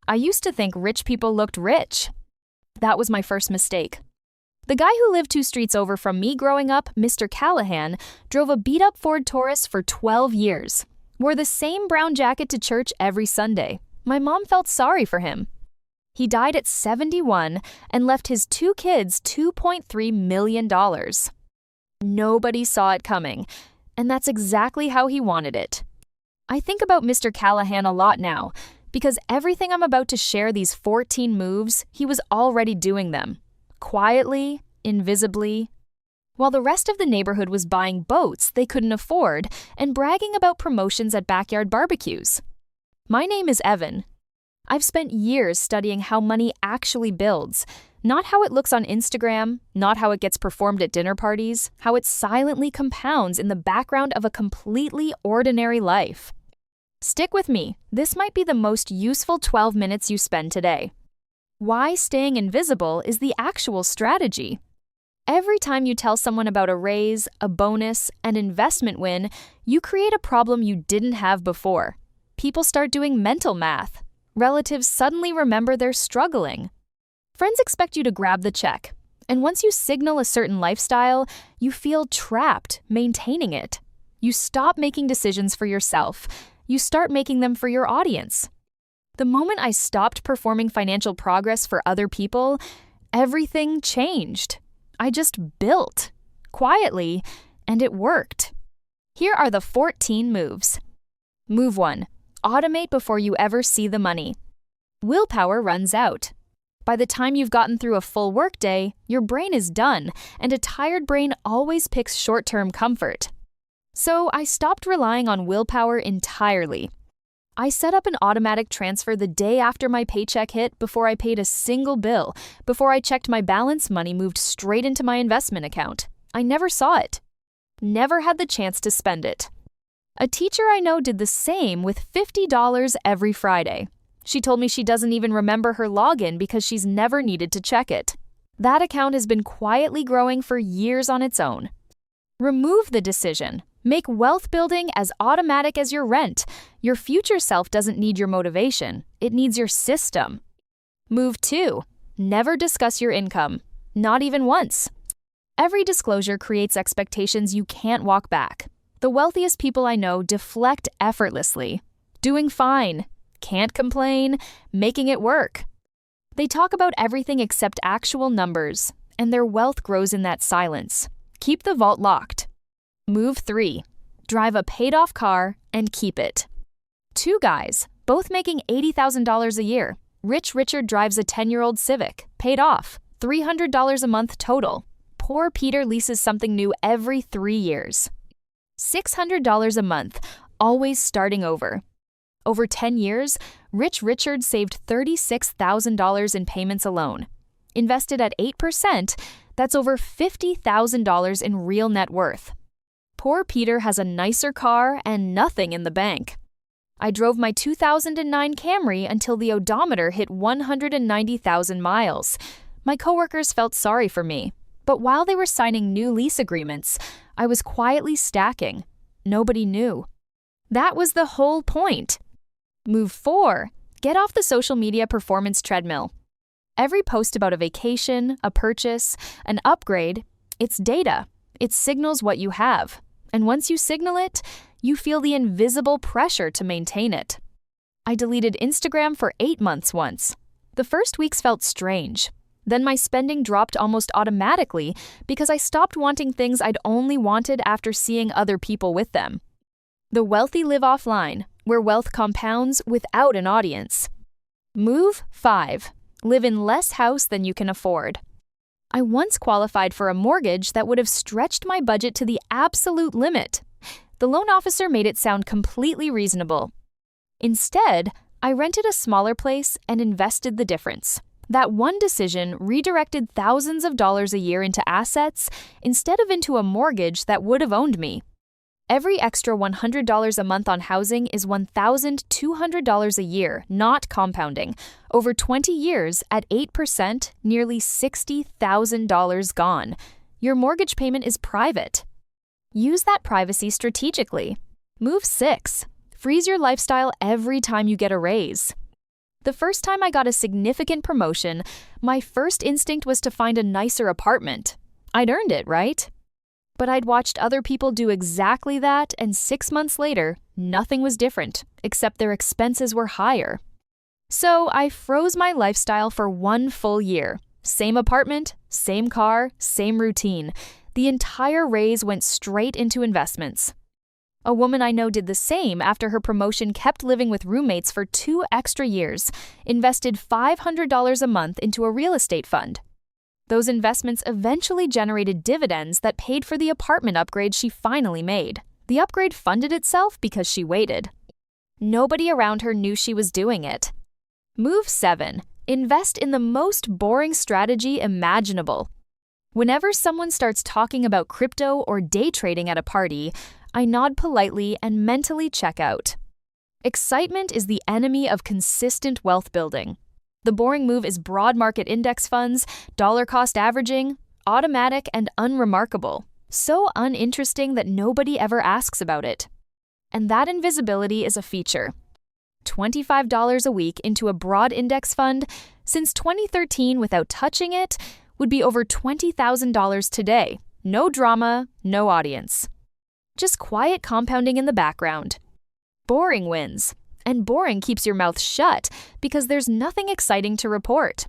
I used to think rich people looked rich. That was my first mistake. The guy who lived 2 streets over from me growing up, Mr. Callahan, drove a beat-up Ford Taurus for 12 years. Wore the same brown jacket to church every Sunday. My mom felt sorry for him. He died at 71 and left his 2 kids $2.3 million. Nobody saw it coming, and that's exactly how he wanted it. I think about Mr. Callahan a lot now, because everything I'm about to share, these 14 moves, he was already doing them. Quietly, invisibly. While the rest of the neighborhood was buying boats they couldn't afford and bragging about promotions at backyard barbecues. My name is Evan. I've spent years studying how money actually builds, not how it looks on Instagram, not how it gets performed at dinner parties, how it silently compounds in the background of a completely ordinary life. Stick with me. This might be the most useful 12 minutes you spend today. Why staying invisible is the actual strategy. Every time you tell someone about a raise, a bonus, an investment win, you create a problem you didn't have before. People start doing mental math. Relatives suddenly remember they're struggling. Friends expect you to grab the check, and once you signal a certain lifestyle, you feel trapped maintaining it. You stop making decisions for yourself. You start making them for your audience. The moment I stopped performing financial progress for other people, everything changed. I just built, quietly, and it worked. Here are the 14 moves. Move 1. Automate before you ever see the money. Willpower runs out. By the time you've gotten through a full workday, your brain is done, and a tired brain always picks short-term comfort. So I stopped relying on willpower entirely. I set up an automatic transfer the day after my paycheck hit before I paid a single bill. Before I checked my balance, money moved straight into my investment account. I never saw it. Never had the chance to spend it. A teacher I know did the same with $50 every Friday. She told me she doesn't even remember her login because she's never needed to check it. That account has been quietly growing for years on its own. Remove the decision. Make wealth building as automatic as your rent. Your future self doesn't need your motivation. It needs your system. Move 2. Never discuss your income. Not even once. Every disclosure creates expectations you can't walk back. The wealthiest people I know deflect effortlessly. Doing fine. Can't complain. Making it work. They talk about everything except actual numbers, and their wealth grows in that silence. Keep the vault locked. Move 3. Drive a paid-off car and keep it. 2 guys, both making $80,000 a year. Rich Richard drives a 10-year-old Civic, paid off, $300 a month total. Poor Peter leases something new every 3 years. $600 a month, always starting over. Over 10 years, Rich Richard saved $36,000 in payments alone. Invested at 8%, that's over $50,000 in real net worth. Poor Peter has a nicer car and nothing in the bank. I drove my 2009 Camry until the odometer hit 190,000 miles. My coworkers felt sorry for me, but while they were signing new lease agreements, I was quietly stacking. Nobody knew. That was the whole point. Move 4. Get off the social media performance treadmill. Every post about a vacation, a purchase, an upgrade, it's data. It signals what you have. And once you signal it, you feel the invisible pressure to maintain it. I deleted Instagram for 8 months once. The first weeks felt strange. Then my spending dropped almost automatically because I stopped wanting things I'd only wanted after seeing other people with them. The wealthy live offline, where wealth compounds without an audience. Move 5. Live in less house than you can afford. I once qualified for a mortgage that would have stretched my budget to the absolute limit. The loan officer made it sound completely reasonable. Instead, I rented a smaller place and invested the difference. That one decision redirected thousands of dollars a year into assets instead of into a mortgage that would have owned me. Every extra $100 a month on housing is $1,200 a year, not compounding. Over 20 years, at 8%, nearly $60,000 gone. Your mortgage payment is private. Use that privacy strategically. Move 6. Freeze your lifestyle every time you get a raise. The first time I got a significant promotion, my first instinct was to find a nicer apartment. I'd earned it, right? But I'd watched other people do exactly that, and 6 months later, nothing was different, except their expenses were higher. So I froze my lifestyle for 1 full year. Same apartment, same car, same routine. The entire raise went straight into investments. A woman I know did the same after her promotion, kept living with roommates for 2 extra years, invested $500 a month into a real estate fund. Those investments eventually generated dividends that paid for the apartment upgrade she finally made. The upgrade funded itself because she waited. Nobody around her knew she was doing it. Move 7. Invest in the most boring strategy imaginable. Whenever someone starts talking about crypto or day trading at a party, I nod politely and mentally check out. Excitement is the enemy of consistent wealth building. The boring move is broad market index funds, dollar cost averaging, automatic and unremarkable, so uninteresting that nobody ever asks about it. And that invisibility is a feature. $25 a week into a broad index fund since 2013 without touching it would be over $20,000 today. No drama, no audience. Just quiet compounding in the background. Boring wins. And boring keeps your mouth shut because there's nothing exciting to report.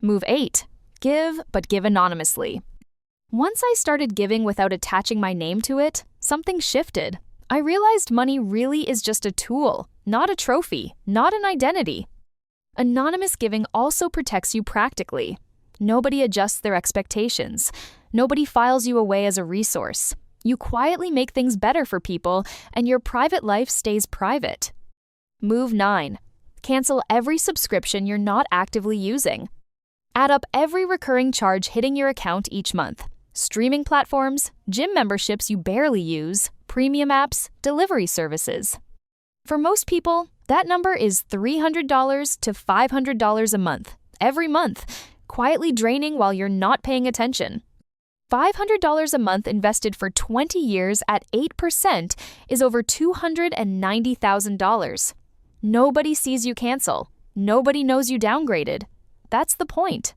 Move 8. Give, but give anonymously. Once I started giving without attaching my name to it, something shifted. I realized money really is just a tool, not a trophy, not an identity. Anonymous giving also protects you practically. Nobody adjusts their expectations. Nobody files you away as a resource. You quietly make things better for people, and your private life stays private. Move 9. Cancel every subscription you're not actively using. Add up every recurring charge hitting your account each month. Streaming platforms, gym memberships you barely use, premium apps, delivery services. For most people, that number is $300 to $500 a month, every month, quietly draining while you're not paying attention. $500 a month invested for 20 years at 8% is over $290,000. Nobody sees you cancel. Nobody knows you downgraded. That's the point.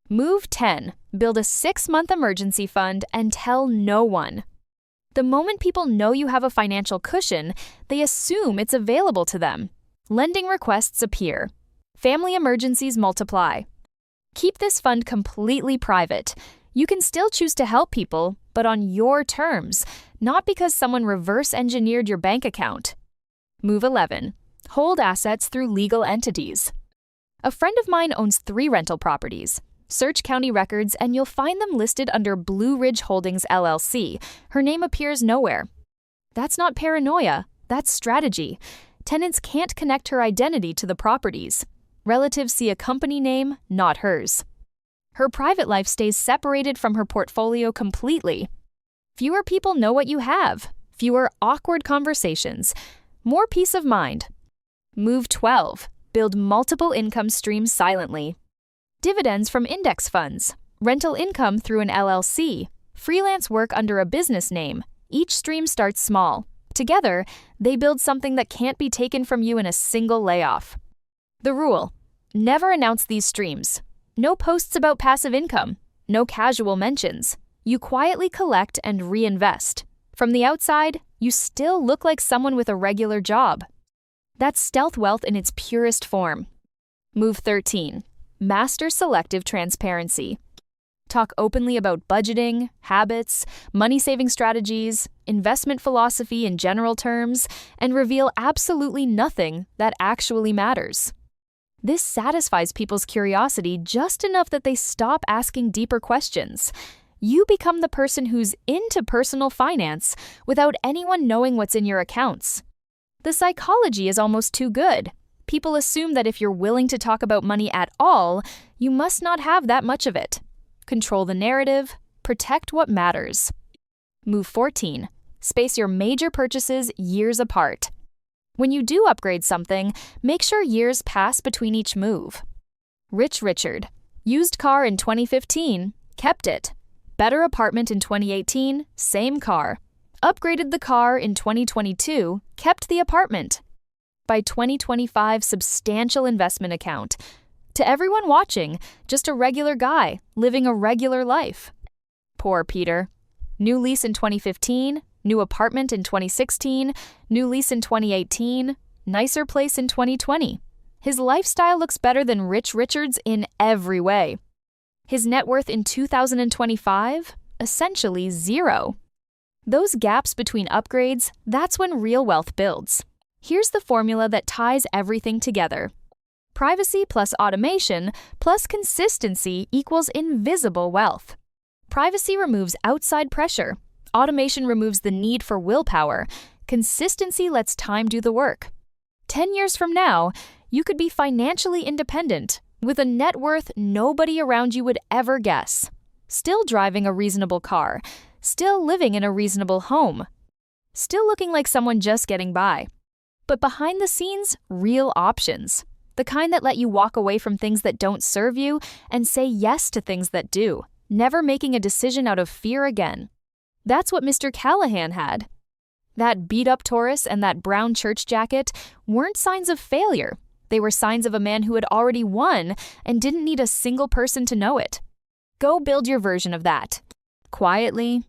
Move 10. Build a 6-month emergency fund and tell no one. The moment people know you have a financial cushion, they assume it's available to them. Lending requests appear. Family emergencies multiply. Keep this fund completely private. You can still choose to help people, but on your terms, not because someone reverse-engineered your bank account. Move 11. Hold assets through legal entities. A friend of mine owns 3 rental properties. Search county records and you'll find them listed under Blue Ridge Holdings LLC. Her name appears nowhere. That's not paranoia, that's strategy. Tenants can't connect her identity to the properties. Relatives see a company name, not hers. Her private life stays separated from her portfolio completely. Fewer people know what you have. Fewer awkward conversations. More peace of mind. Move 12. Build multiple income streams silently. Dividends from index funds. Rental income through an LLC. Freelance work under a business name. Each stream starts small. Together, they build something that can't be taken from you in a single layoff. The rule: never announce these streams. No posts about passive income. No casual mentions. You quietly collect and reinvest. From the outside, you still look like someone with a regular job. That's stealth wealth in its purest form. Move 13. Master selective transparency. Talk openly about budgeting, habits, money-saving strategies, investment philosophy in general terms, and reveal absolutely nothing that actually matters. This satisfies people's curiosity just enough that they stop asking deeper questions. You become the person who's into personal finance without anyone knowing what's in your accounts. The psychology is almost too good. People assume that if you're willing to talk about money at all, you must not have that much of it. Control the narrative. Protect what matters. Move 14. Space your major purchases years apart. When you do upgrade something, make sure years pass between each move. Rich Richard. Used car in 2015, kept it. Better apartment in 2018, same car. Upgraded the car in 2022, kept the apartment. by 2025 substantial investment account. To everyone watching, just a regular guy living a regular life. Poor Peter. New lease in 2015, new apartment in 2016, new lease in 2018, nicer place in 2020. His lifestyle looks better than Rich Richard's in every way. His net worth in 2025? Essentially zero. Those gaps between upgrades, that's when real wealth builds. Here's the formula that ties everything together. Privacy plus automation plus consistency equals invisible wealth. Privacy removes outside pressure. Automation removes the need for willpower. Consistency lets time do the work. 10 years from now, you could be financially independent with a net worth nobody around you would ever guess. Still driving a reasonable car. Still living in a reasonable home. Still looking like someone just getting by. But behind the scenes, real options. The kind that let you walk away from things that don't serve you and say yes to things that do. Never making a decision out of fear again. That's what Mr. Callahan had. That beat-up Taurus and that brown church jacket weren't signs of failure. They were signs of a man who had already won and didn't need a single person to know it. Go build your version of that. Quietly,